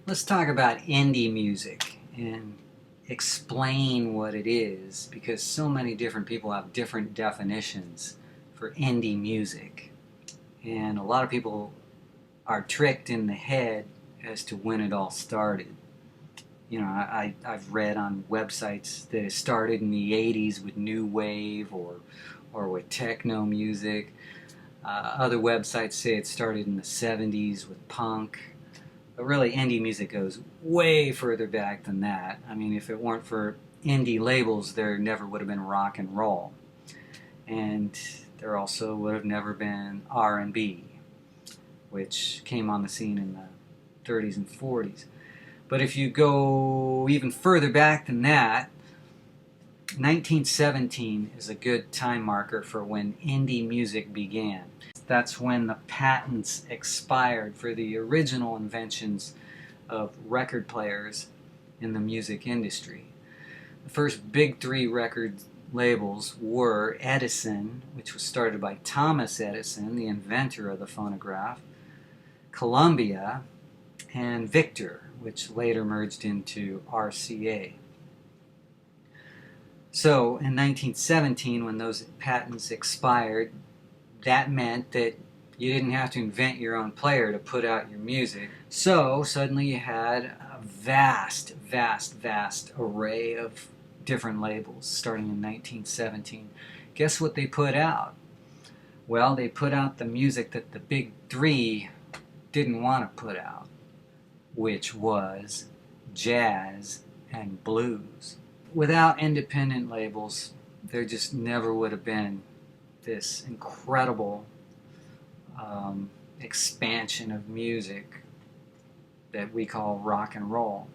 Let's talk about indie music and explain what it is, because so many different people have different definitions for indie music. And a lot of people are tricked in the head as to when it all started. I've read on websites that it started in the 80s with new wave or with techno music. Other websites say it started in the 70s with punk. But really, indie music goes way further back than that. I mean, if it weren't for indie labels, there never would have been rock and roll. And there also would have never been R&B, which came on the scene in the 30s and 40s. But if you go even further back than that, 1917 is a good time marker for when indie music began. That's when the patents expired for the original inventions of record players in the music industry. The first big three record labels were Edison, which was started by Thomas Edison, the inventor of the phonograph, Columbia, and Victor, which later merged into RCA. So in 1917, when those patents expired, that meant that you didn't have to invent your own player to put out your music. So suddenly you had a vast array of different labels starting in 1917. Guess what they put out? Well, they put out the music that the big three didn't want to put out, which was jazz and blues. Without independent labels, there just never would have been this incredible expansion of music that we call rock and roll.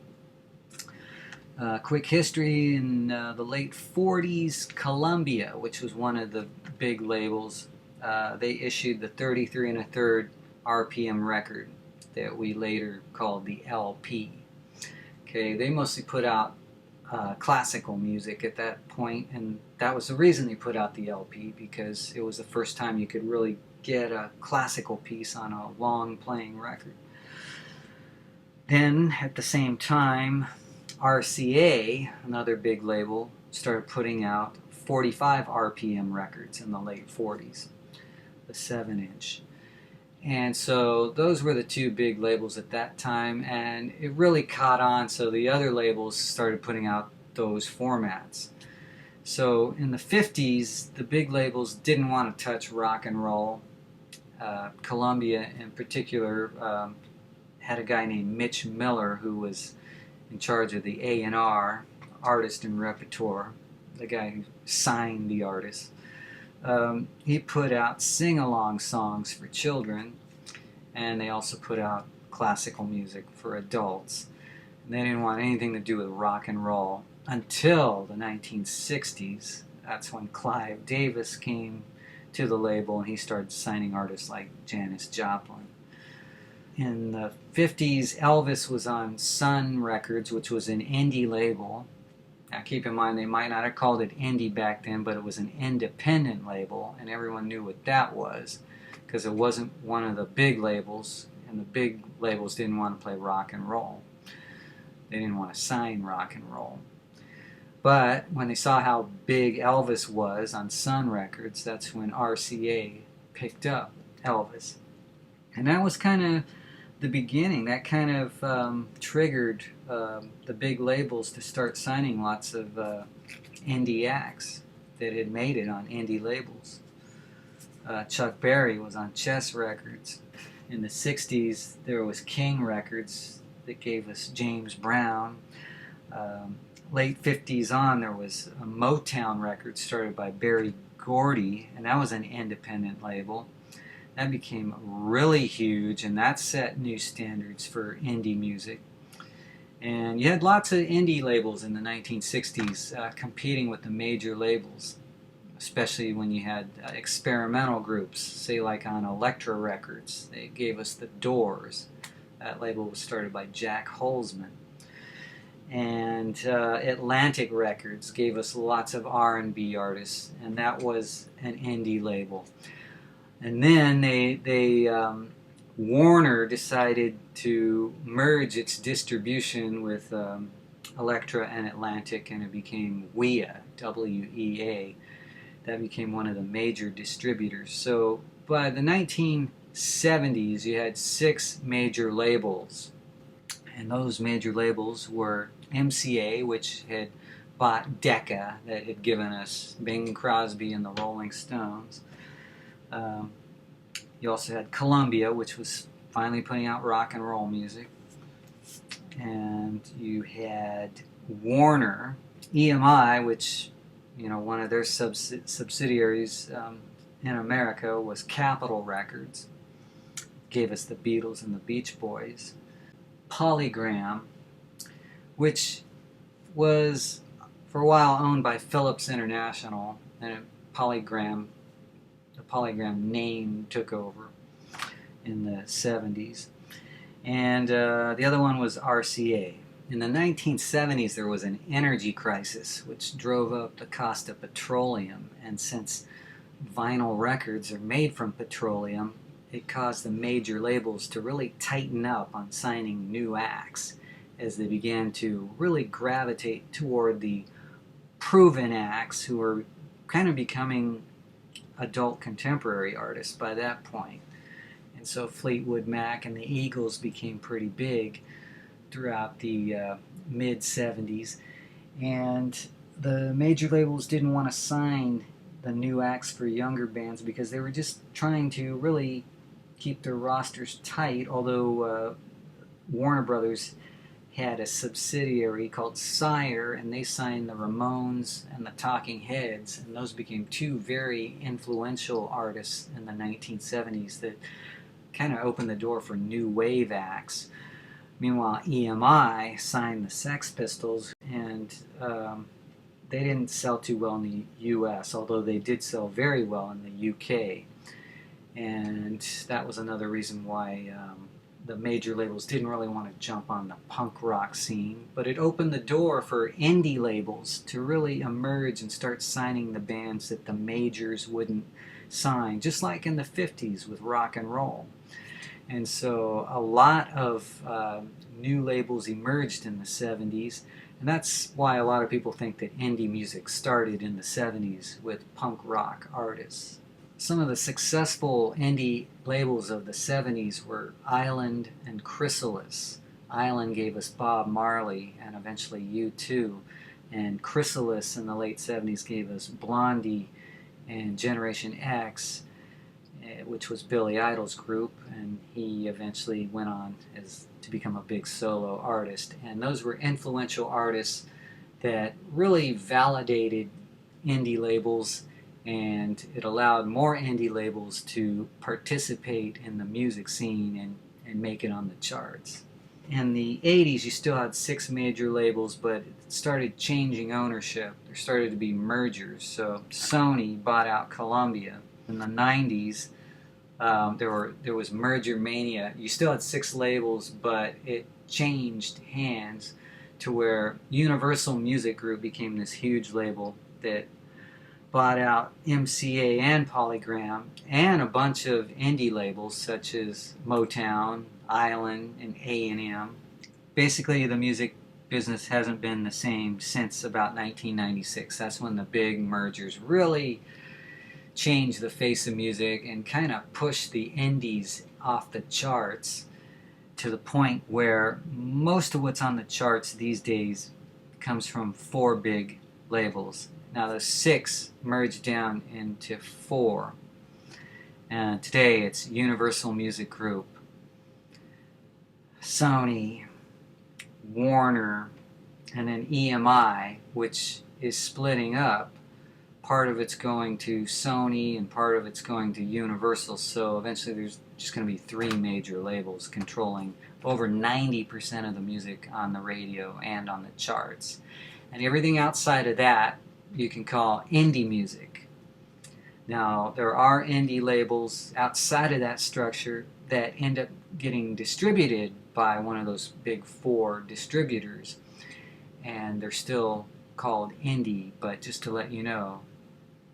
Quick history: in the late 40s, Columbia, which was one of the big labels, they issued the 33 1/3 RPM record that we later called the LP. Okay, they mostly put out classical music at that point, and that was the reason they put out the LP, because it was the first time you could really get a classical piece on a long playing record. Then at the same time, RCA, another big label, started putting out 45 RPM records in the late 40s, the 7-inch. And so those were the two big labels at that time, and it really caught on, so the other labels started putting out those formats. So in the 50s, the big labels didn't want to touch rock and roll. Columbia in particular had a guy named Mitch Miller who was in charge of the A&R, artist and repertoire, the guy who signed the artists. He put out sing-along songs for children, and they also put out classical music for adults. And they didn't want anything to do with rock and roll until the 1960s. That's when Clive Davis came to the label, and he started signing artists like Janis Joplin. In the 50s, Elvis was on Sun Records, which was an indie label. Now keep in mind, they might not have called it indie back then, but it was an independent label, and everyone knew what that was, because it wasn't one of the big labels, and the big labels didn't want to play rock and roll. They didn't want to sign rock and roll. But when they saw how big Elvis was on Sun Records, that's when RCA picked up Elvis. And that was kind of the beginning. That kind of triggered the big labels to start signing lots of indie acts that had made it on indie labels. Chuck Berry was on Chess Records. In the 60s, there was King Records that gave us James Brown. Late 50s on, there was a Motown record started by Berry Gordy, and that was an independent label. That became really huge, and that set new standards for indie music. And you had lots of indie labels in the 1960s competing with the major labels, especially when you had experimental groups, say like on Elektra Records. They gave us The Doors. That label was started by Jack Holzman. And Atlantic Records gave us lots of R&B artists, and that was an indie label. And then they Warner decided to merge its distribution with Elektra and Atlantic, and it became WEA, W-E-A. That became one of the major distributors. So by the 1970s, you had 6 major labels, and those major labels were MCA, which had bought Decca, that had given us Bing Crosby and the Rolling Stones. Um, you also had Columbia, which was finally putting out rock and roll music. And you had Warner, EMI, which, one of their subsidiaries in America was Capitol Records. Gave us the Beatles and the Beach Boys. Polygram, which was for a while owned by Philips International, and the Polygram name took over in the 70s. And the other one was RCA. In the 1970s, there was an energy crisis which drove up the cost of petroleum, and since vinyl records are made from petroleum, it caused the major labels to really tighten up on signing new acts as they began to really gravitate toward the proven acts who were kind of becoming adult contemporary artists by that point. And so Fleetwood Mac and the Eagles became pretty big throughout the mid-70s. And the major labels didn't want to sign the new acts for younger bands because they were just trying to really keep their rosters tight, although Warner Brothers had a subsidiary called Sire, and they signed the Ramones and the Talking Heads, and those became 2 very influential artists in the 1970s that kind of opened the door for new wave acts. Meanwhile, EMI signed the Sex Pistols, and they didn't sell too well in the US, although they did sell very well in the UK. And that was another reason why the major labels didn't really want to jump on the punk rock scene. But it opened the door for indie labels to really emerge and start signing the bands that the majors wouldn't sign, just like in the 50s with rock and roll. And so a lot of new labels emerged in the 70s, and that's why a lot of people think that indie music started in the 70s with punk rock artists. Some of the successful indie labels of the 70s were Island and Chrysalis. Island gave us Bob Marley and eventually U2, and Chrysalis in the late 70s gave us Blondie and Generation X, which was Billy Idol's group, and he eventually went on to become a big solo artist. And those were influential artists that really validated indie labels, and it allowed more indie labels to participate in the music scene and make it on the charts. In the 80s, you still had 6 major labels, but it started changing ownership. There started to be mergers. So Sony bought out Columbia. In the 90s, there was merger mania. You still had 6 labels, but it changed hands to where Universal Music Group became this huge label that bought out MCA and Polygram and a bunch of indie labels such as Motown, Island, and A&M. Basically, the music business hasn't been the same since about 1996. That's when the big mergers really changed the face of music and kind of pushed the indies off the charts to the point where most of what's on the charts these days comes from 4 big labels. Now the 6 merged down into 4. And today it's Universal Music Group, Sony, Warner, and then EMI, which is splitting up. Part of it's going to Sony and part of it's going to Universal, so eventually there's just going to be 3 major labels controlling over 90% of the music on the radio and on the charts. And everything outside of that you can call indie music. Now, there are indie labels outside of that structure that end up getting distributed by one of those big 4 distributors, and they're still called indie, but just to let you know,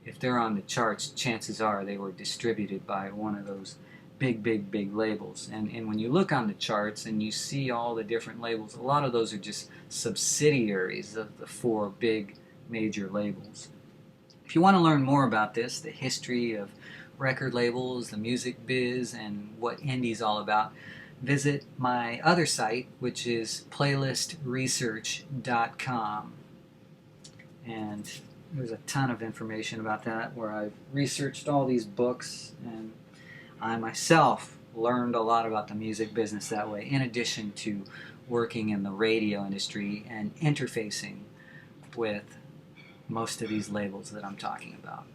if they're on the charts, chances are they were distributed by one of those big labels. And when you look on the charts and you see all the different labels, a lot of those are just subsidiaries of the four big major labels. If you want to learn more about this, the history of record labels, the music biz, and what indie's all about, visit my other site, which is playlistresearch.com. And there's a ton of information about that, where I've researched all these books, and I myself learned a lot about the music business that way, in addition to working in the radio industry and interfacing with most of these labels that I'm talking about.